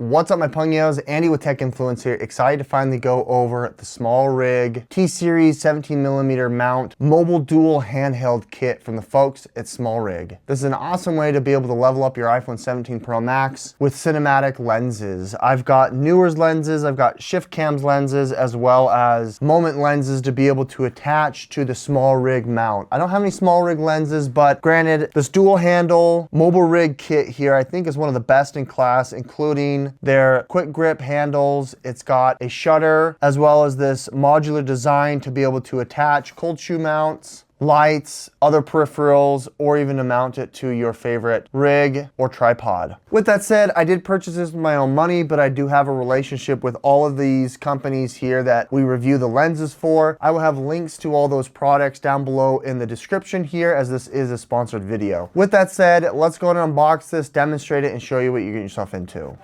What's up, my pungios? Andy with Tech Influence here. Excited to finally go over the Smallrig T-Series 17mm mount mobile dual handheld kit from the folks at Smallrig. This is an awesome way to be able to level up your iPhone 17 Pro Max with cinematic lenses. I've got Neewer's lenses, I've got Shift Cam's lenses, as well as Moment lenses to be able to attach to the Smallrig mount. I don't have any Smallrig lenses, but granted, this dual handle mobile rig kit here I think is one of the best in class, including their quick grip handles. It's got a shutter as well as this modular design to be able to attach cold shoe mounts, lights, other peripherals, or even to mount it to your favorite rig or tripod. With that said, I did purchase this with my own money, but I do have a relationship with all of these companies here that we review the lenses for. I will have links to all those products down below in the description here, as this is a sponsored video. With that said, let's go ahead and unbox this, demonstrate it, and show you what you get yourself into.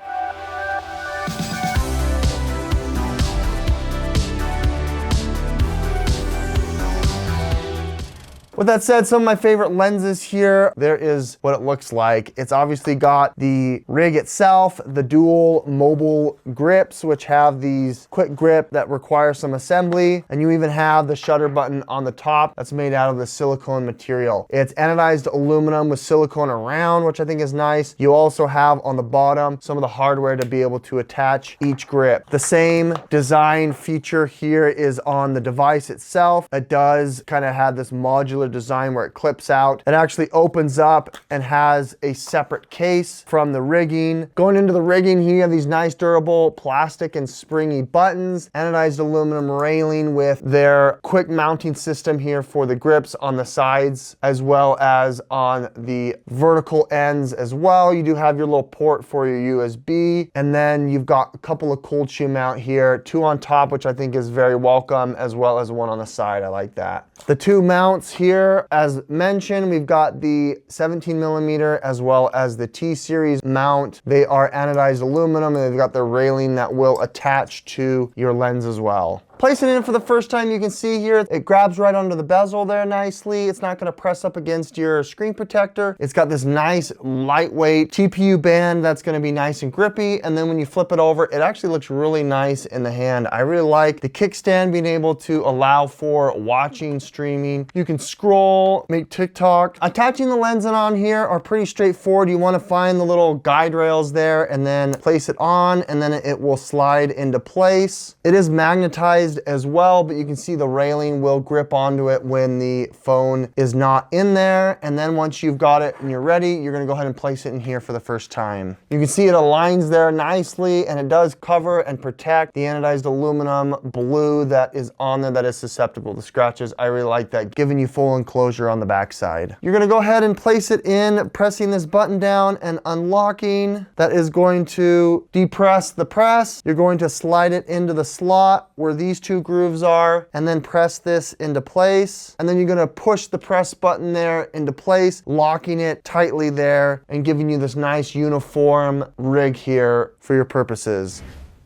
With that said, some of my favorite lenses here, there is what it looks like. It's obviously got the rig itself, the dual mobile grips, which have these quick grip that require some assembly, and you even have the shutter button on the top that's made out of the silicone material. It's anodized aluminum with silicone around, which I think is nice. You also have on the bottom some of the hardware to be able to attach each grip. The same design feature here is on the device itself. It does kind of have this modular design where it clips out. It actually opens up and has a separate case from the rigging. Going into the rigging here, you have these nice durable plastic and springy buttons, anodized aluminum railing with their quick mounting system here for the grips on the sides as well as on the vertical ends as well. You do have your little port for your USB, and then you've got a couple of cold shoe mount here, two on top, which I think is very welcome, as well as one on the side. I like that. The two mounts here, as mentioned, we've got the 17mm as well as the T-Series mount. They are anodized aluminum, and they've got the railing that will attach to your lens as well. Placing it in for the first time, you can see here, it grabs right onto the bezel there nicely. It's not gonna press up against your screen protector. It's got this nice lightweight TPU band that's gonna be nice and grippy. And then when you flip it over, it actually looks really nice in the hand. I really like the kickstand being able to allow for watching, streaming. You can scroll, make TikTok. Attaching the lens on here are pretty straightforward. You wanna find the little guide rails there and then place it on, and then it will slide into place. It is magnetized as well, but you can see the railing will grip onto it when the phone is not in there. And then once you've got it and you're ready, you're gonna go ahead and place it in here for the first time. You can see it aligns there nicely, and it does cover and protect the anodized aluminum blue that is on there that is susceptible to scratches. I really like that, giving you full enclosure on the back side. You're gonna go ahead and place it in, pressing this button down and unlocking. That is going to depress the press. You're going to slide it into the slot where these two grooves are, and then press this into place. And then you're gonna push the press button there into place, locking it tightly there and giving you this nice uniform rig here for your purposes.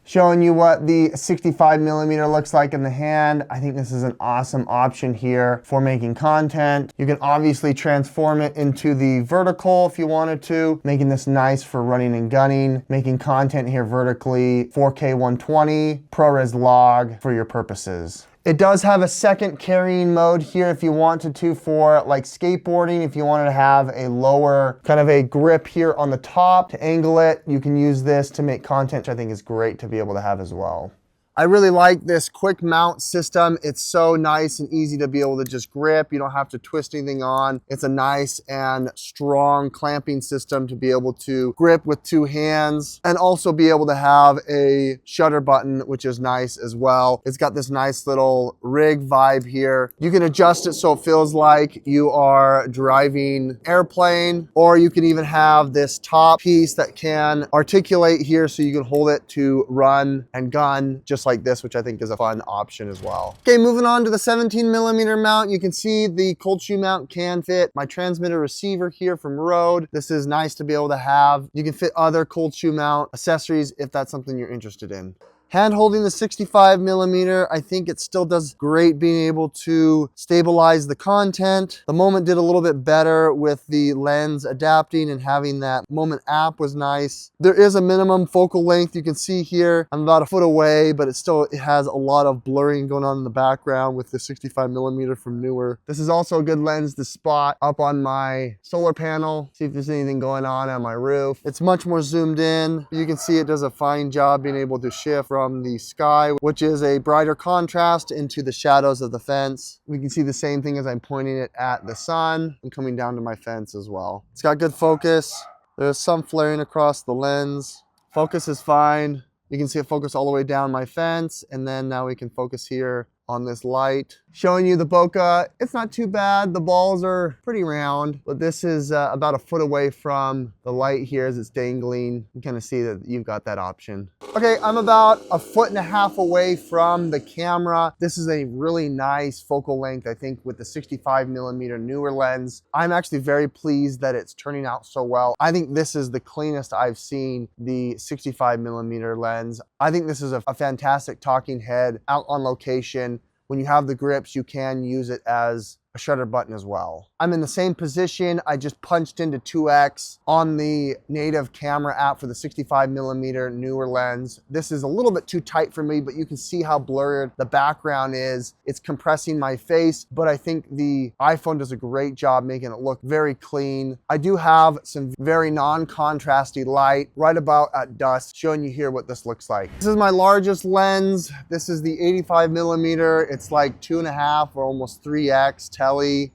Showing you what the 65mm looks like in the hand. I think this is an awesome option here for making content. You can obviously transform it into the vertical if you wanted to, making this nice for running and gunning, making content here vertically, 4K 120, ProRes log for your purposes. It does have a second carrying mode here if you wanted to, for like skateboarding. If you wanted to have a lower kind of a grip here on the top to angle it, you can use this to make content, which I think is great to be able to have as well. I really like this quick mount system. It's so nice and easy to be able to just grip. You don't have to twist anything on. It's a nice and strong clamping system to be able to grip with two hands, and also be able to have a shutter button, which is nice as well. It's got this nice little rig vibe here. You can adjust it so it feels like you are driving airplane, or you can even have this top piece that can articulate here so you can hold it to run and gun just like this, which I think is a fun option as well. Okay, moving on to the 17mm mount. You can see the cold shoe mount can fit my transmitter receiver here from Rode. This is nice to be able to have. You can fit other cold shoe mount accessories if that's something you're interested in. Hand holding the 65mm, I think it still does great being able to stabilize the content. The Moment did a little bit better with the lens adapting, and having that Moment app was nice. There is a minimum focal length. You can see here, I'm about a foot away, but it has a lot of blurring going on in the background with the 65mm from Neewer. This is also a good lens to spot up on my solar panel, see if there's anything going on my roof. It's much more zoomed in. You can see it does a fine job being able to shift from the sky, which is a brighter contrast, into the shadows of the fence. We can see the same thing as I'm pointing it at the sun and coming down to my fence as well. It's got good focus. There's some flaring across the lens. Focus is fine. You can see it focus all the way down my fence, and then now we can focus here on this light. Showing you the bokeh, it's not too bad. The balls are pretty round, but this is about a foot away from the light here as it's dangling. You kind of see that you've got that option. Okay, I'm about a foot and a half away from the camera. This is a really nice focal length, I think, with the 65mm Neewer lens. I'm actually very pleased that it's turning out so well. I think this is the cleanest I've seen the 65mm lens. I think this is a fantastic talking head out on location. When you have the grips, you can use it as a shutter button as well. I'm in the same position. I just punched into 2x on the native camera app for the 65mm Neewer lens. This is a little bit too tight for me, but you can see how blurred the background is. It's compressing my face, but I think the iPhone does a great job making it look very clean. I do have some very non-contrasty light right about at dusk, showing you here what this looks like. This is my largest lens. This is the 85mm. It's like 2.5 or almost 3x tele.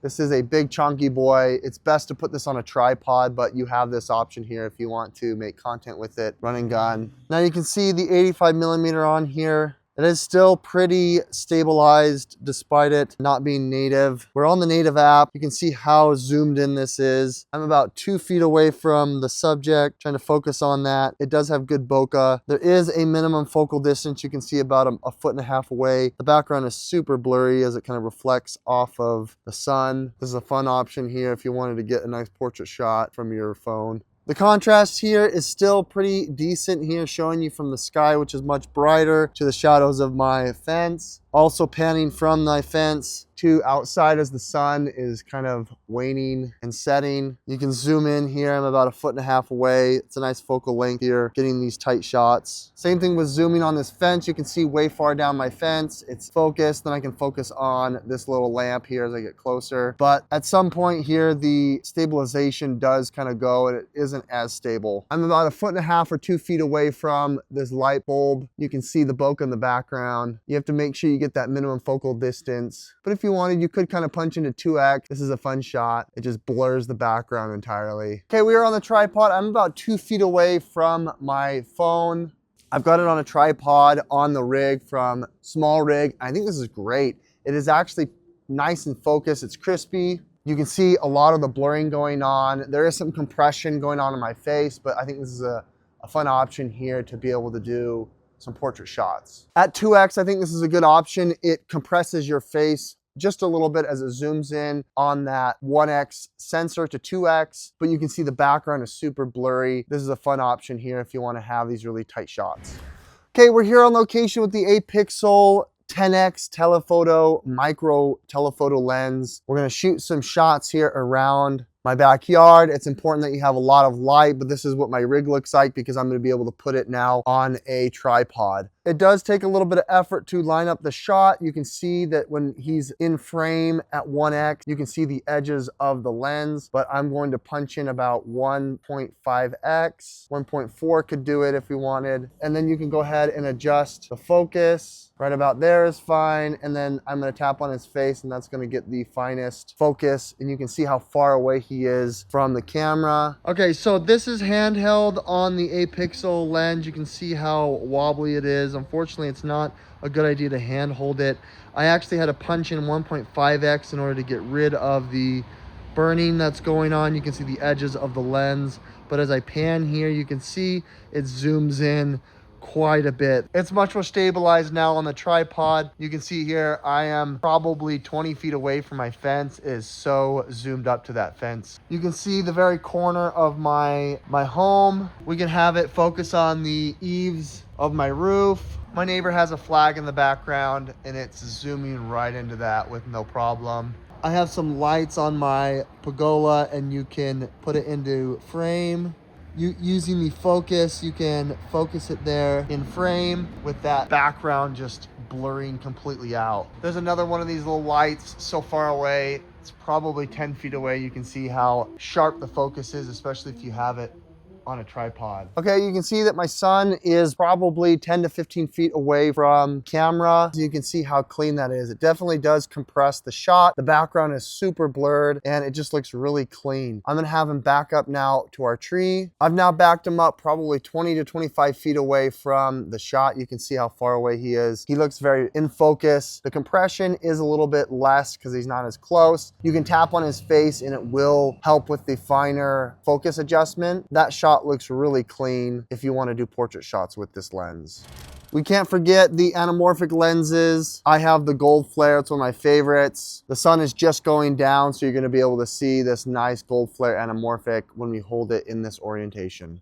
This is a big chunky boy. It's best to put this on a tripod, but you have this option here if you want to make content with it, run and gun. Now you can see the 85mm on here. It is still pretty stabilized despite it not being native. We're on the native app. You can see how zoomed in this is. I'm about 2 feet away from the subject, trying to focus on that. It does have good bokeh. There is a minimum focal distance. You can see about a foot and a half away. The background is super blurry as it kind of reflects off of the sun. This is a fun option here if you wanted to get a nice portrait shot from your phone. The contrast here is still pretty decent here, showing you from the sky, which is much brighter, to the shadows of my fence. Also panning from my fence to outside as the sun is kind of waning and setting. You can zoom in here. I'm about a foot and a half away. It's a nice focal length here, getting these tight shots. Same thing with zooming on this fence. You can see way far down my fence. It's focused. Then I can focus on this little lamp here as I get closer. But at some point here, the stabilization does kind of go and it isn't as stable. I'm about a foot and a half or 2 feet away from this light bulb. You can see the bokeh in the background. You have to make sure you get that minimum focal distance. But if you wanted, you could kind of punch into 2x. This is a fun shot. It just blurs the background entirely. Okay, we are on the tripod. I'm about 2 feet away from my phone. I've got it on a tripod on the rig from Smallrig. I think this is great. It is actually nice and focused. It's crispy. You can see a lot of the blurring going on. There is some compression going on in my face, but I think this is a fun option here to be able to do some portrait shots. At 2x, I think this is a good option. It compresses your face just a little bit as it zooms in on that 1x sensor to 2x, but you can see the background is super blurry. This is a fun option here if you want to have these really tight shots. Okay, we're here on location with the Apexel 10x telephoto micro telephoto lens. We're going to shoot some shots here around my backyard. It's important that you have a lot of light, but this is what my rig looks like because I'm going to be able to put it now on a tripod. It does take a little bit of effort to line up the shot. You can see that when he's in frame at 1x, you can see the edges of the lens, but I'm going to punch in about 1.5x. 1.4 could do it if we wanted. And then you can go ahead and adjust the focus. Right about there is fine. And then I'm going to tap on his face and that's going to get the finest focus. And you can see how far away he is from the camera. Okay, so this is handheld on the Apexel lens. You can see how wobbly it is. Unfortunately, it's not a good idea to hand hold it. I actually had to punch in 1.5x in order to get rid of the burning that's going on. You can see the edges of the lens, but as I pan here, you can see it zooms in quite a bit. It's much more stabilized now on the tripod. You can see here, I am probably 20 feet away from my fence. It is so zoomed up to that fence. You can see the very corner of my home. We can have it focus on the eaves of my roof. My neighbor has a flag in the background and it's zooming right into that with no problem. I have some lights on my pergola and you can put it into frame. Using the focus, you can focus it there in frame with that background just blurring completely out. There's another one of these little lights so far away. It's probably 10 feet away. You can see how sharp the focus is, especially if you have it on a tripod. Okay, you can see that my son is probably 10 to 15 feet away from camera. You can see how clean that is. It definitely does compress the shot. The background is super blurred and it just looks really clean. I'm gonna have him back up now to our tree. I've now backed him up probably 20 to 25 feet away from the shot. You can see how far away he is. He looks very in focus. The compression is a little bit less because he's not as close. You can tap on his face and it will help with the finer focus adjustment. That shot looks really clean if you want to do portrait shots with this lens. We can't forget the anamorphic lenses. I have the gold flare, it's one of my favorites. The sun is just going down, so you're going to be able to see this nice gold flare anamorphic when we hold it in this orientation.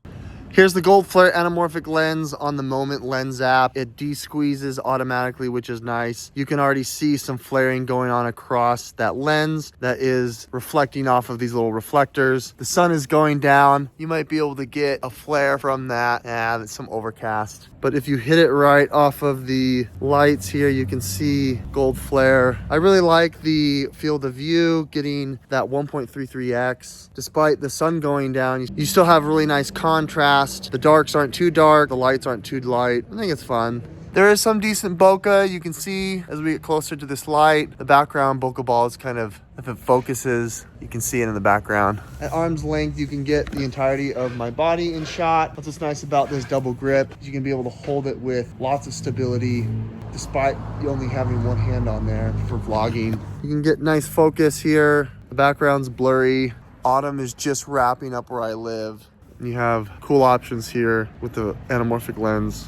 Here's the gold flare anamorphic lens on the Moment Lens app. It de-squeezes automatically, which is nice. You can already see some flaring going on across that lens that is reflecting off of these little reflectors. The sun is going down. You might be able to get a flare from that. That's some overcast. But if you hit it right off of the lights here, you can see gold flare. I really like the field of view, getting that 1.33x. Despite the sun going down, you still have really nice contrast. The darks aren't too dark, the lights aren't too light. I think it's fun. There is some decent bokeh. You can see as we get closer to this light, the background bokeh ball is kind of, if it focuses, you can see it in the background. At arm's length, you can get the entirety of my body in shot. That's what's nice about this double grip. You can be able to hold it with lots of stability, despite you only having one hand on there for vlogging. You can get nice focus here. The background's blurry. Autumn is just wrapping up where I live. You have cool options here with the anamorphic lens.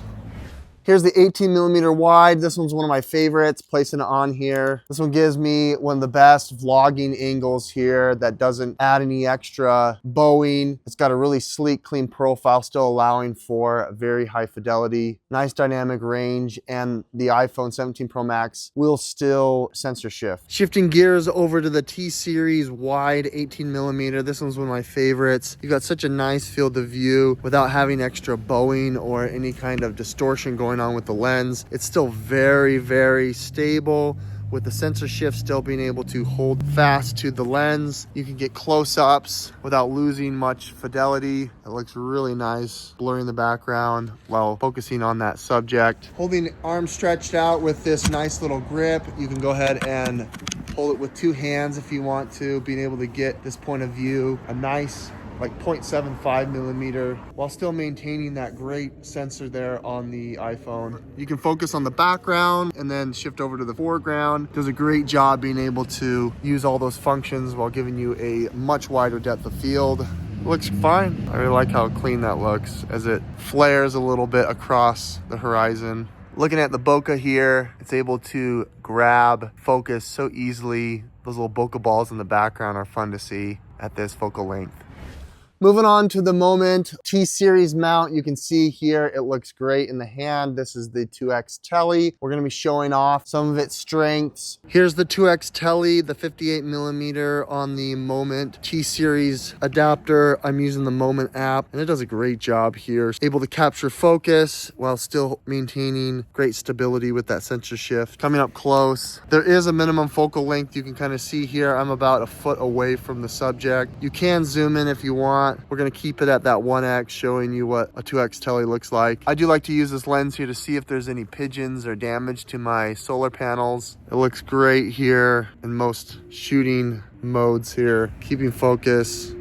Here's the 18mm wide. This one's one of my favorites, placing it on here. This one gives me one of the best vlogging angles here that doesn't add any extra bowing. It's got a really sleek, clean profile, still allowing for very high fidelity, nice dynamic range, and the iPhone 17 Pro Max will still sensor shift. Shifting gears over to the T-Series wide 18mm. This one's one of my favorites. You've got such a nice field of view without having extra bowing or any kind of distortion going on with the lens. It's still very, very stable with the sensor shift still being able to hold fast to the lens. You can get close-ups without losing much fidelity. It looks really nice, blurring the background while focusing on that subject. Holding arms stretched out with this nice little grip, you can go ahead and hold it with two hands if you want to, being able to get this point of view, a nice like 0.75mm, while still maintaining that great sensor there on the iPhone. You can focus on the background and then shift over to the foreground. Does a great job being able to use all those functions while giving you a much wider depth of field. Looks fine. I really like how clean that looks as it flares a little bit across the horizon. Looking at the bokeh here, it's able to grab focus so easily. Those little bokeh balls in the background are fun to see at this focal length. Moving on to the Moment T-Series mount, you can see here it looks great in the hand. This is the 2X Tele. We're gonna be showing off some of its strengths. Here's the 2X Tele, the 58mm on the Moment T-Series adapter. I'm using the Moment app and it does a great job here. Able to capture focus while still maintaining great stability with that sensor shift. Coming up close, there is a minimum focal length. You can kind of see here, I'm about a foot away from the subject. You can zoom in if you want. We're gonna keep it at that 1X, showing you what a 2X Tele looks like. I do like to use this lens here to see if there's any pigeons or damage to my solar panels. It looks great here in most shooting modes here. Keeping focus.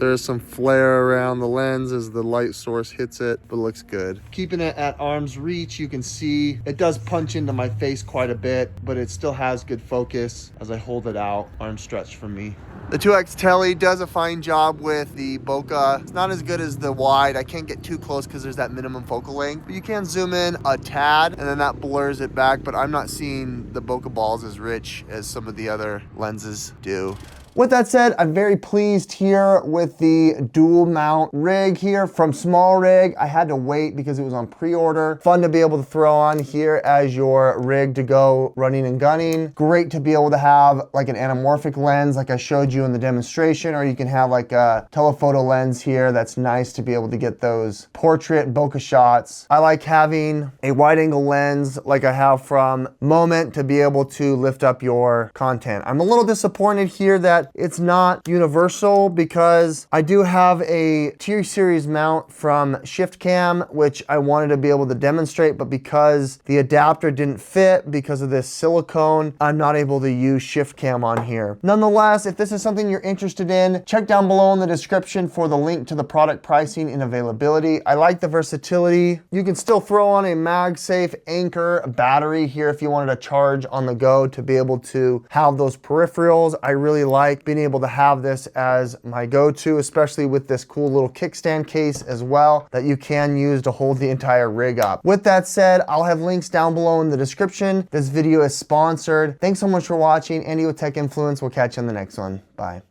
There's some flare around the lens as the light source hits it, but it looks good. Keeping it at arm's reach, you can see it does punch into my face quite a bit, but it still has good focus as I hold it out, arm stretched from me. The 2X Tele does a fine job with the bokeh. It's not as good as the wide. I can't get too close because there's that minimum focal length, but you can zoom in a tad and then that blurs it back, but I'm not seeing the bokeh balls as rich as some of the other lenses do. With that said, I'm very pleased here with the dual mount rig here from Smallrig. I had to wait because it was on pre-order. Fun to be able to throw on here as your rig to go running and gunning. Great to be able to have like an anamorphic lens like I showed you in the demonstration, or you can have like a telephoto lens here. That's nice to be able to get those portrait bokeh shots. I like having a wide angle lens like I have from Moment to be able to lift up your content. I'm a little disappointed here that it's not universal because I do have a T series mount from ShiftCam, which I wanted to be able to demonstrate, but because the adapter didn't fit because of this silicone, I'm not able to use ShiftCam on here. Nonetheless, if this is something you're interested in, check down below in the description for the link to the product pricing and availability. I like the versatility. You can still throw on a MagSafe Anchor battery here if you wanted to charge on the go to be able to have those peripherals. I really like being able to have this as my go-to, especially with this cool little kickstand case as well that you can use to hold the entire rig up. With that said, I'll have links down below in the description. This video is sponsored. Thanks so much for watching. Andy with Tech Influence. We'll catch you on the next one. Bye.